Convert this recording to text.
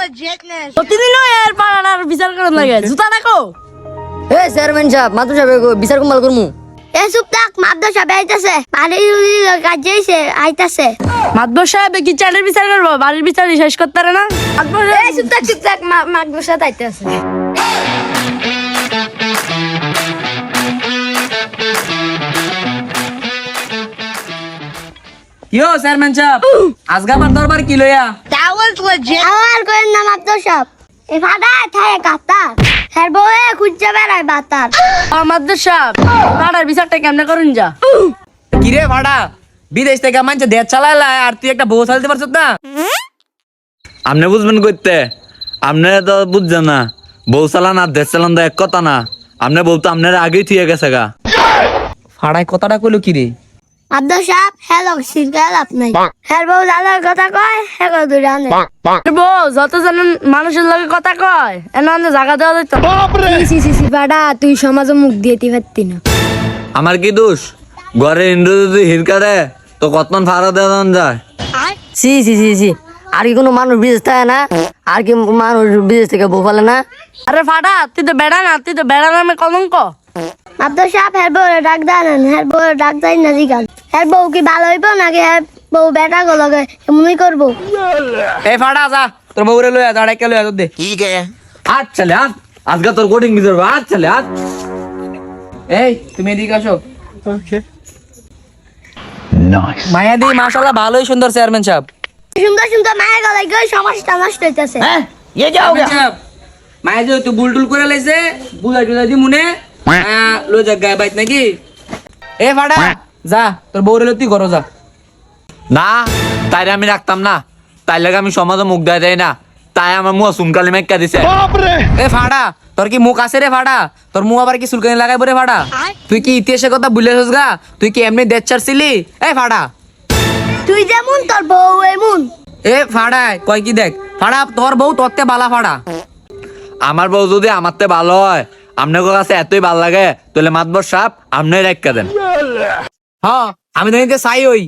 প্রতিদিন এর পাড়ার বিচার করার লাগে জুতা রাখো। এ চেয়ারম্যান সাহেব মাত্র সাহেব বিচার কুমাল করমু। এ চুপ থাক, মাদ্রাসা সাহেব আইতাছে, বাড়ির কাজে আইতাছে। মাদবর সাহেব কি চালের বিচার করবো? বাড়ির বিচার শেষ করতে পারে না? এই চুপ থাক, মাদ্রাসা আইতাছে। কিও চেয়ারম্যান সাহেব আজকে আমার দরবার কি লইয়া? আমার কইেন না মাদ্রাসা সাহেব, এই ফাটা থায় কাতার হের বউয়ে খুঁজে বেড়ায় বাতার। মাদবর সাহেব পাড়ার বিচারটা কেমনে করুন যা? কিরে ভাড়া বিদেশ থেকে মানছে দেশ চালাইলা আর তুই একটা বউ চালাতে পারছত না? আপনি বুঝবেন করতে, আপনি তো বুঝছেন না। বউ চালান আর দেশ চালান তো এক কথা না। আপনি বউ তো আপনার আগেই থিয়ে গেছে গা। ভাড়ায় কথাটা কইলো কি রে? মাদ্রাসা সাহেব হেলো সিরকাল আপনি হের বউ দাদার কথা কয় হেগো দুইটা আনে। বউ যত জানেন মানুষের লগে কথা কয় এনে জায়গা দেওয়া যেত। ফাটা তুই সমাজে মুখ দিতে পারতি না। আমার কি দোষ? ঘরে ইন্দ্র যদি হির কাটে তো কতক্ষণ ভাড়া দেওয়া যায়? সি সি সি সি আর কি কোনো মানুষ বিদেশ থাকে না? আর কি মানুষ বিদেশ থেকে বউ ফেলে না? আরে ফাটা তুই তো বেড়া না, তুই তো বেড়া নামে কলঙ্ক। মাদ্রাসা সাহেব হের বউ ডাক দেন, হের বউ ডাক দেয় না জিগান। হের বউ কি ভালো হইব নাকি হের বউ বেটা গো লগে এমনি করবো? এই ভাড়া যা তোর বউরে লইয়া যা ডাইকে লইয়া তোর দে। আজ চলে আজ, আজকে তোর কোটিং বিচার আজ চলে আজ। এই তুমি এদিকে আসো। মায়াদি মাশাআল্লাহ ভালোই সুন্দর চেয়ারম্যান সাহেব। সুন্দর সুন্দর মায়ের গলায় গিয়ে সমাজটা নষ্ট হইতেছে। চেয়ারম্যান সাহেব, মায়া যে তুই বুলটুল করে লাইছে বুঝাই টুলাই দি মনে লই যা গায় বাইত নাকি? এ ভাড়া যা তোর বউরে লই তুই ঘরে যা। না তাইলে আমি রাখতাম না, তাই লাগে আমি সমাজে মুখ দেয় দেয় না, তাই আমার মুখ সুনকালি মেক্কা দিছে। এ ফাড়া তোর কি মুখ আছে রে ফাড়া? তোর মুখ আবার কি চুলকানি লাগাই বরে ফাড়া? তুই কি ইতিহাসের কথা ভুলেছিস গা? তুই কি এমনি দেশ ছাড়ছিলি? এই ফাড়া তুই যেমন তোর বউ এমন। এ ফাড়া কয় কি দেখ ফাড়া তোর বউ তোরতে বালা ফাড়া। আমার বউ যদি আমার তে ভালো হয়, আপনার কাছে এতই ভালো লাগে, তাহলে মাতবর সাপ আপনি রেখা দেন। হ্যাঁ আমি তো চাই ওই